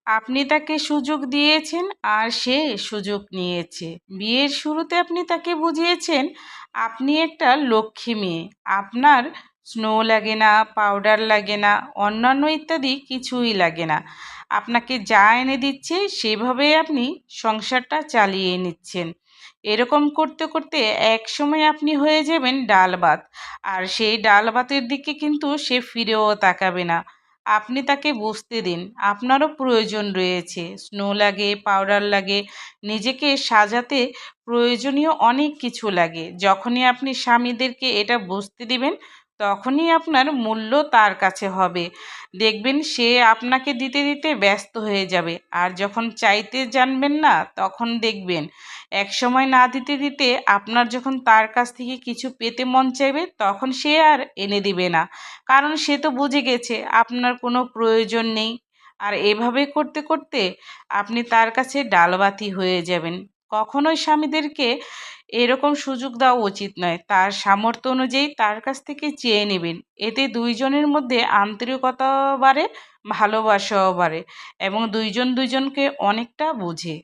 আপনি তাকে সুযোগ দিয়েছেন আর সে সুযোগ নিয়েছে। বিয়ের শুরুতে আপনি তাকে বুঝিয়েছেন আপনি একটা লক্ষ্মী মেয়ে, আপনার স্নো লাগে না, পাউডার লাগে না, অন্যান্য ইত্যাদি কিছুই লাগে না। আপনাকে যা এনে দিচ্ছে সেভাবেই আপনি সংসারটা চালিয়ে নিচ্ছেন। এরকম করতে করতে এক সময় আপনি হয়ে যাবেন ডাল ভাত, আর সেই ডাল ভাতের দিকে কিন্তু সে ফিরেও তাকাবে না। আপনি তাকে বুঝতে দিন আপনারও প্রয়োজন রয়েছে, স্নো লাগে, পাউডার লাগে, নিজেকে সাজাতে প্রয়োজনীয় অনেক কিছু লাগে। যখনই আপনি স্বামীদেরকে এটা বুঝতে দিবেন তখনই আপনার মূল্য তার কাছে হবে। দেখবেন সে আপনাকে দিতে দিতে ব্যস্ত হয়ে যাবে, আর যখন চাইতে জানবেন না তখন দেখবেন এক সময় না দিতে দিতে আপনার যখন তার কাছ থেকে কিছু পেতে মন চাইবে তখন সে আর এনে দিবে না, কারণ সে তো বুঝে গেছে আপনার কোনো প্রয়োজন নেই। আর এভাবে করতে করতে আপনি তার কাছে ডালবাতি হয়ে যাবেন। কখনোই স্বামীদেরকে এরকম সুযোগ দেওয়া উচিত নয়, তার সামর্থ্য অনুযায়ী তার কাছ থেকে চেয়ে নেবেন। এতে দুইজনের মধ্যে আন্তরিকতাও বাড়ে, ভালোবাসাও বাড়ে এবং দুইজন দুইজনকে অনেকটা বোঝে।